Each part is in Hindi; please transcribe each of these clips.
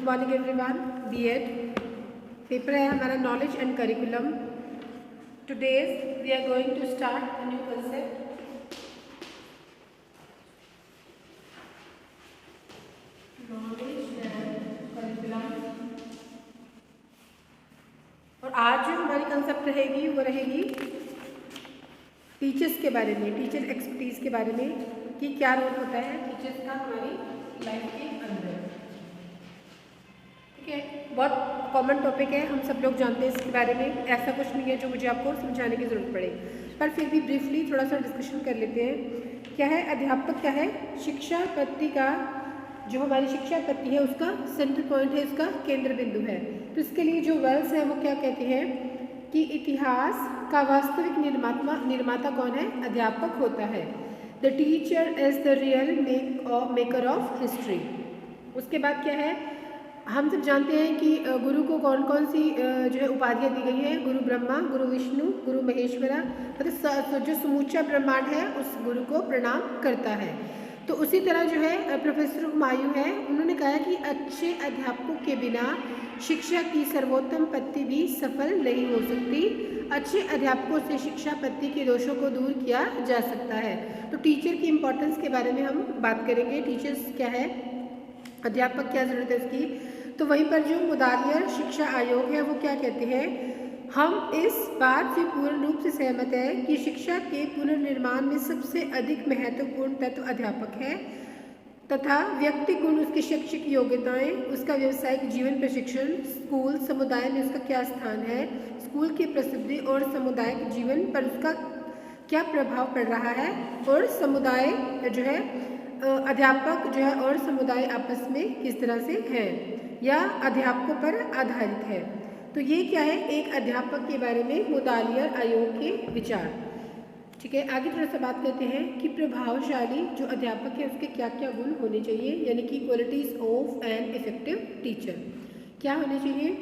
Good morning everyone. BEd paper है हमारा knowledge and curriculum. Today's we are going to start a new concept, knowledge and curriculum. और आज जो हमारी कंसेप्ट रहेगी वो रहेगी टीचर्स के बारे में, टीचर एक्सपर्टीज के बारे में कि क्या रोल होता है टीचर्स का हमारी लाइफ के अंदर। ठीक है, बहुत कॉमन टॉपिक है, हम सब लोग जानते हैं इसके बारे में। ऐसा कुछ नहीं है जो मुझे आपको समझाने की ज़रूरत पड़े, पर फिर भी ब्रीफली थोड़ा सा डिस्कशन कर लेते हैं। क्या है अध्यापक, क्या है शिक्षा पद्धति का, जो हमारी शिक्षा पद्धति है उसका सेंटर पॉइंट है, उसका केंद्र बिंदु है। तो इसके लिए जो वेल्स है वो क्या कहते हैं कि इतिहास का वास्तविक निर्माता कौन है? अध्यापक होता है। The teacher is the real maker of history. उसके बाद क्या है, हम सब जानते हैं कि गुरु को कौन कौन सी जो है उपाधियाँ दी गई हैं? गुरु ब्रह्मा, गुरु विष्णु, गुरु महेश्वरा, मतलब जो समूचा ब्रह्मांड है उस गुरु को प्रणाम करता है। तो उसी तरह जो है प्रोफेसर हुमायूं है, उन्होंने कहा कि अच्छे अध्यापकों के बिना शिक्षा की सर्वोत्तम पद्धति भी सफल नहीं हो सकती। अच्छे अध्यापकों से शिक्षा पद्धति के दोषों को दूर किया जा सकता है। तो टीचर की इम्पोर्टेंस के बारे में हम बात करेंगे। टीचर्स क्या है, अध्यापक क्या ज़रूरत है इसकी। तो वहीं पर जो मुदालियर शिक्षा आयोग है वो क्या कहते हैं, हम इस बात से पूर्ण रूप से सहमत हैं कि शिक्षा के पुनर्निर्माण में सबसे अधिक महत्वपूर्ण तत्व अध्यापक है तथा व्यक्ति गुण, उसकी शैक्षिक योग्यताएं, उसका व्यावसायिक जीवन प्रशिक्षण, स्कूल समुदाय में उसका क्या स्थान है, स्कूल की प्रसिद्धि और सामुदायिक जीवन पर उसका क्या प्रभाव पड़ रहा है, और समुदाय जो है अध्यापक जो है और समुदाय आपस में किस तरह से है या अध्यापकों पर आधारित है। तो ये क्या है, एक अध्यापक के बारे में मुदालियर आयोग के विचार। ठीक है, आगे थोड़ा सा बात करते हैं कि प्रभावशाली जो अध्यापक है उसके क्या क्या गुण होने चाहिए, यानी कि qualities of an effective teacher क्या होने चाहिए।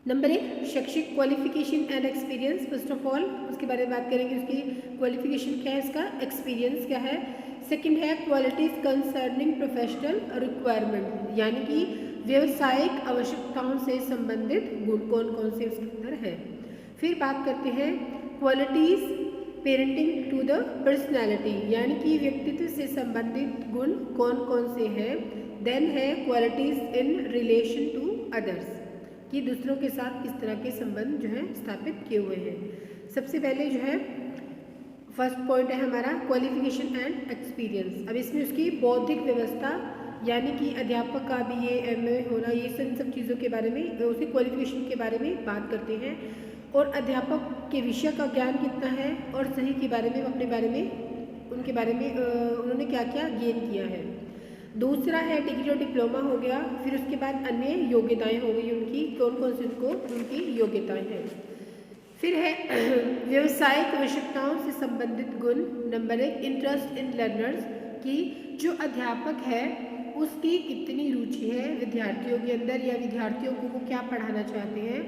नंबर 1 शैक्षिक qualification and experience. First of all उसके बारे में बात करेंगे, उसकी क्वालिफिकेशन क्या है, इसका एक्सपीरियंस क्या है। सेकंड है क्वालिटीज कंसर्निंग प्रोफेशनल रिक्वायरमेंट, यानी कि व्यवसायिक आवश्यकताओं से संबंधित गुण कौन कौन से उसके अंदर है। फिर बात करते हैं qualities parenting to the personality, यानी कि व्यक्तित्व से संबंधित गुण कौन कौन से हैं। देन है qualities in relation to others, कि दूसरों के साथ किस तरह के संबंध जो है स्थापित किए हुए हैं। सबसे पहले जो है फर्स्ट पॉइंट है हमारा क्वालिफिकेशन एंड एक्सपीरियंस। अब इसमें उसकी बौद्धिक व्यवस्था, यानी कि अध्यापक का BA MA होना, ये सब चीज़ों के बारे में, उसकी क्वालिफिकेशन के बारे में बात करते हैं। और अध्यापक के विषय का ज्ञान कितना है और सही के बारे में, अपने बारे में, उनके बारे में उन्होंने क्या क्या गेन किया है। दूसरा है डिग्री और डिप्लोमा हो गया। फिर उसके बाद अन्य योग्यताएं हो गई उनकी, कौन कौन सी उनकी योग्यताएं हैं। फिर है व्यवसायिक आवश्यकताओं से संबंधित गुण। नंबर 1 इंटरेस्ट इन लर्नर्स, की जो अध्यापक है उसकी कितनी रुचि है विद्यार्थियों के अंदर, या विद्यार्थियों को वो क्या पढ़ाना चाहते हैं,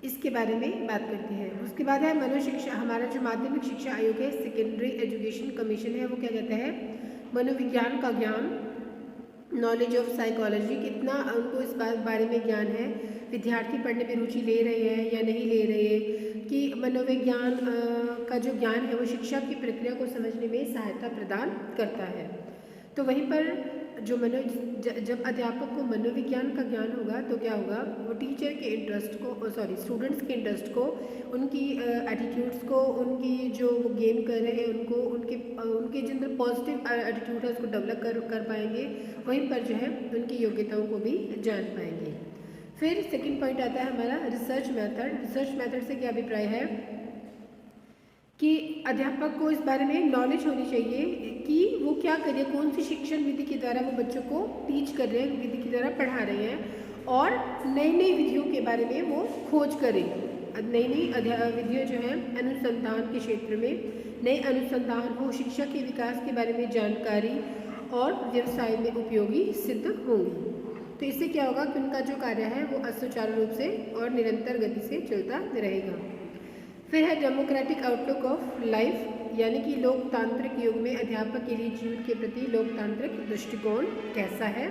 इसके बारे में बात करते हैं। उसके बाद है मनोशिक्षा, हमारा जो माध्यमिक शिक्षा आयोग है, सेकेंडरी एजुकेशन कमीशन है, वो क्या कहता है मनोविज्ञान का ज्ञान, नॉलेज ऑफ साइकोलॉजी, कितना उनको इस बारे में ज्ञान है, विद्यार्थी पढ़ने में रुचि ले रहे हैं या नहीं ले रहे, कि मनोविज्ञान का जो ज्ञान है वो शिक्षा की प्रक्रिया को समझने में सहायता प्रदान करता है। तो वहीं पर जो जब अध्यापक को मनोविज्ञान का ज्ञान होगा तो क्या होगा, वो टीचर के इंटरेस्ट को, स्टूडेंट्स के इंटरेस्ट को, उनकी एटीट्यूड्स को, उनकी जो वो गेन कर रहे हैं उनको, उनके जो अंदर पॉजिटिव एटीट्यूड है उसको डेवलप कर पाएंगे। वहीं पर जो है उनकी योग्यताओं को भी जान पाएंगे। फिर सेकंड पॉइंट आता है हमारा रिसर्च मेथड। रिसर्च मेथड से क्या अभिप्राय है कि अध्यापक को इस बारे में नॉलेज होनी चाहिए कि वो क्या करे, कौन सी शिक्षण विधि के द्वारा वो बच्चों को टीच कर रहे हैं, विधि के द्वारा पढ़ा रहे हैं, और नई नई विधियों के बारे में वो खोज करें। नई नई विधियाँ जो है अनुसंधान के क्षेत्र में नए अनुसंधान हो, शिक्षा के विकास के बारे में जानकारी और व्यवसाय में उपयोगी सिद्ध होंगी। तो इससे क्या होगा कि उनका जो कार्य है वो सुचारू रूप से और निरंतर गति से चलता रहेगा। फिर है डेमोक्रेटिक आउटलुक ऑफ लाइफ, यानी कि लोकतांत्रिक युग में अध्यापक के लिए जीवन के प्रति लोकतांत्रिक दृष्टिकोण कैसा है।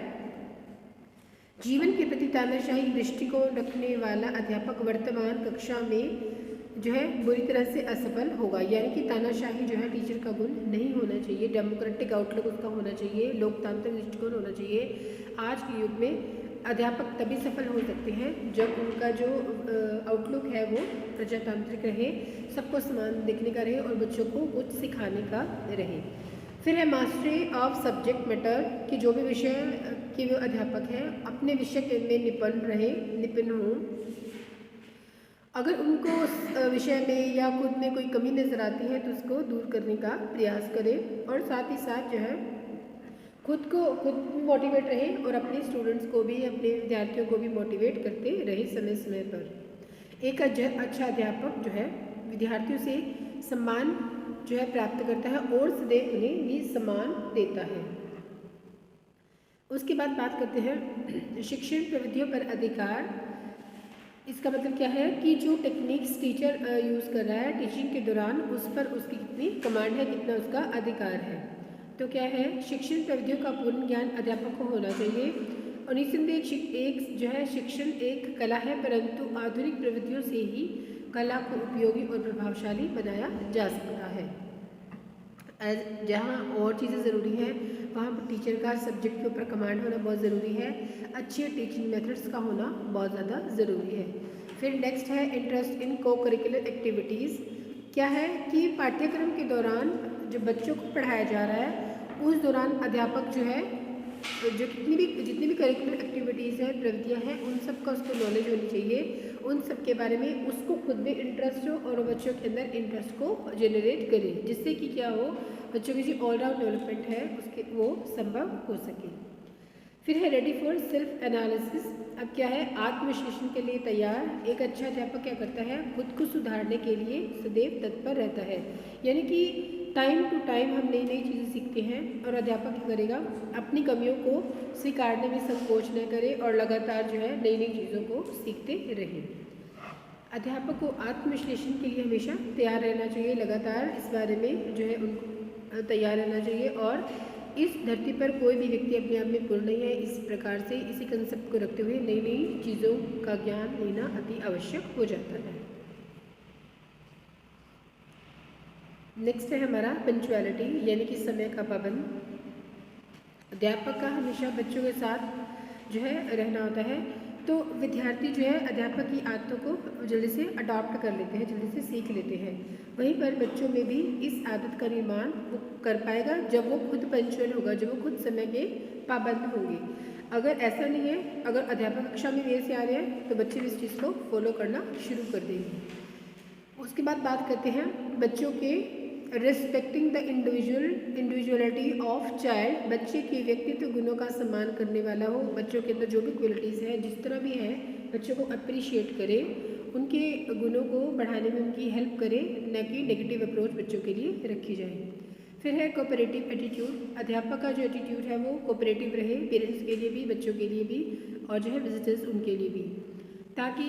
जीवन के प्रति तानाशाही दृष्टिकोण रखने वाला अध्यापक वर्तमान कक्षा में जो है बुरी तरह से असफल होगा। यानी कि तानाशाही जो है टीचर का गुण नहीं होना चाहिए, डेमोक्रेटिक आउटलुक उसका होना चाहिए, लोकतांत्रिक दृष्टिकोण होना चाहिए। आज के युग में अध्यापक तभी सफल हो सकते हैं जब उनका जो आउटलुक है वो प्रजातांत्रिक रहे, सबको समान देखने का रहे और बच्चों को कुछ सिखाने का रहे। फिर है मास्टरी ऑफ सब्जेक्ट मैटर, कि जो भी विषय के वो अध्यापक हैं अपने विषय के में निपुण हों। अगर उनको उस विषय में या खुद में कोई कमी नज़र आती है तो उसको दूर करने का प्रयास करें और साथ ही साथ जो है खुद मोटिवेट रहें और अपने स्टूडेंट्स को भी, अपने विद्यार्थियों को भी मोटिवेट करते रहे समय समय पर। एक अच्छा अध्यापक जो है विद्यार्थियों से सम्मान जो है प्राप्त करता है और सदैव उन्हें भी सम्मान देता है। उसके बाद बात करते हैं शिक्षण प्रविधियों पर अधिकार। इसका मतलब क्या है कि जो टेक्निक्स टीचर यूज़ कर रहा है टीचिंग के दौरान, उस पर उसकी कितनी कमांड है, कितना उसका अधिकार है। तो क्या है, शिक्षण प्रविधियों का पूर्ण ज्ञान अध्यापक को होना चाहिए। और निस्संदेह एक जो है शिक्षण एक कला है, परंतु आधुनिक प्रविधियों से ही कला को उपयोगी और प्रभावशाली बनाया जा सकता है। जहाँ और चीज़ें ज़रूरी हैं वहाँ पर टीचर का सब्जेक्ट के ऊपर कमांड होना बहुत ज़रूरी है, अच्छे टीचिंग मेथड्स का होना बहुत ज़्यादा ज़रूरी है। फिर नेक्स्ट है इंटरेस्ट इन को करिकुलर एक्टिविटीज़। क्या है कि पाठ्यक्रम के दौरान जो बच्चों को पढ़ाया जा रहा है उस दौरान अध्यापक जो है जो जितनी भी करिकुलर एक्टिविटीज़ हैं, प्रवृत्तियाँ हैं, उन सब का उसको नॉलेज होनी चाहिए, उन सब के बारे में उसको खुद में इंटरेस्ट हो और बच्चों के अंदर इंटरेस्ट को जनरेट करे, जिससे कि क्या हो, बच्चों की जो ऑलराउंड डेवलपमेंट है उसके वो संभव हो सके। फिर है रेडी फॉर सेल्फ एनालिसिस। अब क्या है, आत्मविश्लेषण के लिए तैयार। एक अच्छा अध्यापक क्या करता है, खुद को सुधारने के लिए सदैव तत्पर रहता है। यानी कि टाइम टू टाइम हम नई नई चीज़ें सीखते हैं और अध्यापक क्या करेगा, अपनी कमियों को स्वीकारने में संकोच न करे और लगातार जो है नई नई चीज़ों को सीखते रहे। अध्यापक को आत्मविश्लेषण के लिए हमेशा तैयार रहना चाहिए, लगातार इस बारे में जो है उनको तैयार रहना चाहिए। और इस धरती पर कोई भी व्यक्ति अपने आप में पूर्ण नहीं है। इस प्रकार से इसी कंसेप्ट को रखते हुए नई नई चीज़ों का ज्ञान लेना अति आवश्यक हो जाता है। नेक्स्ट है हमारा पंक्चुअलिटी, यानी कि समय का पाबंद। अध्यापक का हमेशा बच्चों के साथ जो है रहना होता है, तो विद्यार्थी जो है अध्यापक की आदतों को जल्दी से अडॉप्ट कर लेते हैं, जल्दी से सीख लेते हैं। वहीं पर बच्चों में भी इस आदत का निर्माण वो कर पाएगा जब वो खुद पंक्चुअल होगा, जब वो खुद समय के पाबंद होंगे। अगर ऐसा नहीं है, अगर अध्यापक कक्षा में देर से आ रहे हैं तो बच्चे भी इस चीज़ को फॉलो करना शुरू कर देंगे। उसके बाद बात करते हैं बच्चों के respecting the individuality of child. बच्चे के व्यक्तित्व गुणों का सम्मान करने वाला हो, बच्चों के अंदर जो भी क्वालिटीज़ हैं जिस तरह भी हैं बच्चों को अप्रिशिएट करें, उनके गुणों को बढ़ाने में उनकी हेल्प करें, न कि नेगेटिव अप्रोच बच्चों के लिए रखी जाए। फिर है कोऑपरेटिव एटीट्यूड। अध्यापक का जो एटीट्यूड है वो कोऑपरेटिव रहे, पेरेंट्स के लिए भी, बच्चों के लिए भी और जो है विजिटर्स उनके लिए भी, ताकि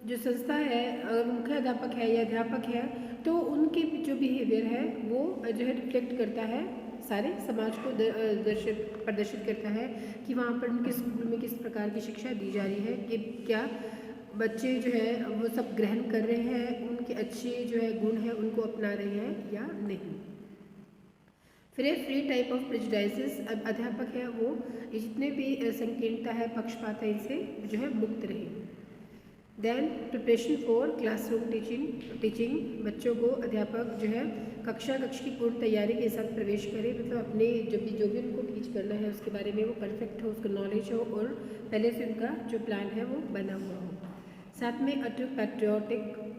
जो संस्था है, अगर मुख्य अध्यापक है या अध्यापक है तो उनके जो बिहेवियर है वो जो है रिफ्लेक्ट करता है, सारे समाज को प्रदर्शित करता है कि वहाँ पर उनके स्कूल में किस प्रकार की शिक्षा दी जा रही है, कि क्या बच्चे जो है वो सब ग्रहण कर रहे हैं, उनके अच्छे जो है गुण हैं उनको अपना रहे हैं या नहीं। फिर फ्री टाइप ऑफ प्रेजुडाइसेस। अब अध्यापक है वो जितने भी संकीर्णता है, पक्षपात है, इनसे जो है मुक्त रहे। Then preparation for classroom teaching. बच्चों को अध्यापक जो है कक्षा की पूर्ण तैयारी के साथ प्रवेश करे, मतलब अपने जो भी उनको टीच करना है उसके बारे में वो परफेक्ट हो, उसका नॉलेज हो और पहले से उनका जो प्लान है वो बना हुआ हो। साथ में ट्रू पैट्रियोटिक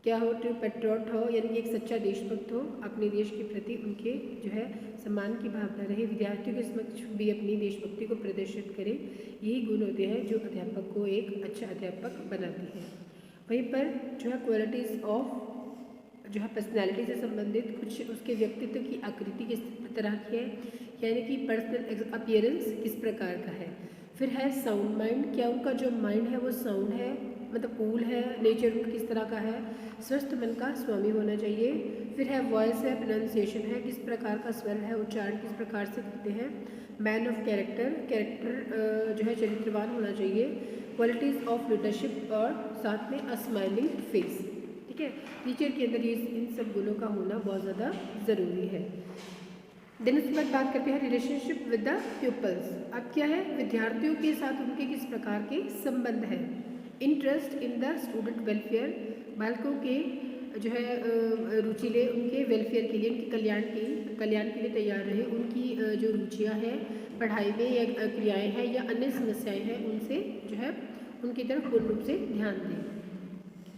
क्या हो, ट्रू पैट्रियोट हो, यानी कि एक सच्चा देशभक्त हो, अपने देश के प्रति उनके जो है सम्मान की भावना रहे, विद्यार्थियों के समक्ष भी अपनी देशभक्ति को प्रदर्शित करें। यही गुण होते हैं जो अध्यापक को एक अच्छा अध्यापक बनाती है। वहीं पर जो है क्वालिटीज़ ऑफ जो है पर्सनैलिटी से संबंधित कुछ उसके व्यक्तित्व की आकृति किस तरह की है, यानी कि पर्सनल अपीयरेंस किस प्रकार का है। फिर है साउंड माइंड, क्या उनका जो माइंड है वो साउंड है, मतलब कूल है, नेचर उनका किस तरह का है, स्वस्थ मन का स्वामी होना चाहिए। फिर है वॉइस है, प्रोनाउंसिएशन है, किस प्रकार का स्वर है, उच्चारण किस प्रकार से करते हैं। मैन ऑफ कैरेक्टर, कैरेक्टर जो है चरित्रवान होना चाहिए। क्वालिटीज़ ऑफ लीडरशिप और साथ में अ स्माइलिंग फेस। ठीक है, टीचर के अंदर ये इन सब गुणों का होना बहुत ज़्यादा ज़रूरी है। देन उसके बाद बात करते हैं रिलेशनशिप विद द प्यूपल्स। अब क्या है, विद्यार्थियों के साथ उनके किस प्रकार के संबंध हैं। Interest in the student welfare, बालकों के जो है रुचि ले उनके वेलफेयर के लिए, उनके कल्याण के लिए तैयार रहे। उनकी जो रुचियां हैं पढ़ाई में या क्रियाएं हैं या अन्य समस्याएं हैं उनसे जो है उनकी तरफ पूर्ण रूप से ध्यान दें।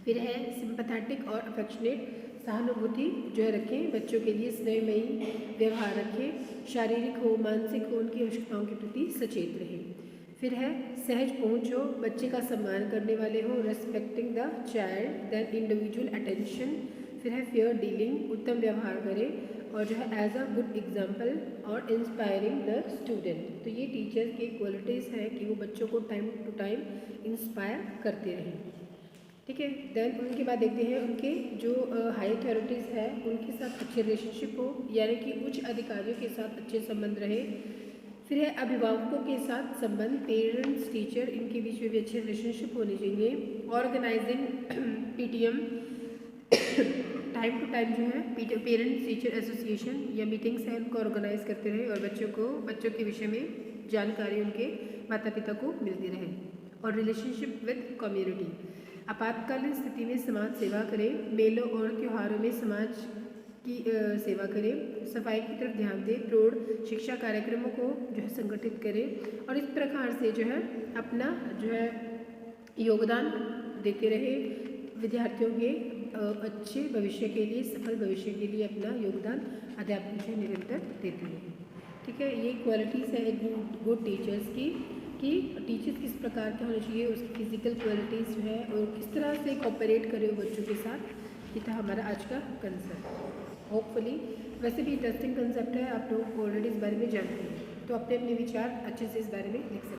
फिर है सिंपैथेटिक और अफेक्शनेट, सहानुभूति जो है रखें, बच्चों के लिए स्नेहमयी व्यवहार रखें, शारीरिक हो मानसिक हो उनकी आवश्यकताओं के प्रति सचेत रहें। फिर है सहज पहुँच हो, बच्चे का सम्मान करने वाले हो, respecting the child, then individual attention. फिर है फेयर डीलिंग, उत्तम व्यवहार करें और जो है एज अ गुड एग्जाम्पल और इंस्पायरिंग द स्टूडेंट। तो ये टीचर्स की क्वालिटीज़ हैं कि वो बच्चों को टाइम टू टाइम इंस्पायर करते रहें। ठीक है, देन उनके बाद देखते हैं उनके जो हाई अथॉरिटीज़ है उनके साथ अच्छे रिलेशनशिप हो, यानी कि उच्च अधिकारियों के साथ अच्छे संबंध रहे। फिर है अभिभावकों के साथ संबंध, पेरेंट्स टीचर इनके बीच में भी अच्छे रिलेशनशिप होने चाहिए। Organising PTM, time to time जो है पेरेंट्स टीचर एसोसिएशन या मीटिंग्स हैं उनको ऑर्गेनाइज करते रहे और बच्चों के विषय में जानकारी उनके माता पिता को मिलती रहे। और रिलेशनशिप विद कम्युनिटी, आपातकालीन स्थिति में समाज सेवा करें, मेलों और त्योहारों में समाज की सेवा करें, सफाई की तरफ ध्यान दें, प्रौढ़ शिक्षा कार्यक्रमों को जो है संगठित करें और इस प्रकार से जो है अपना जो है योगदान देते रहे। विद्यार्थियों के अच्छे भविष्य के लिए, सफल भविष्य के लिए अपना योगदान अध्यापक से निरंतर देते रहे। ठीक है, ये क्वालिटीज़ है एक गुड टीचर्स की, कि टीचर्स किस प्रकार के होने चाहिए, उसकी फिजिकल क्वालिटीज़ जो है और किस तरह से कोऑपरेट करे बच्चों के साथ। ये था हमारा आज का कंसेप्ट। होपफुली वैसे भी इंटरेस्टिंग कंसेप्ट है, आप लोग ऑलरेडी इस बारे में जानते हैं, तो अपने अपने विचार अच्छे से इस बारे में लिख सकते हैं।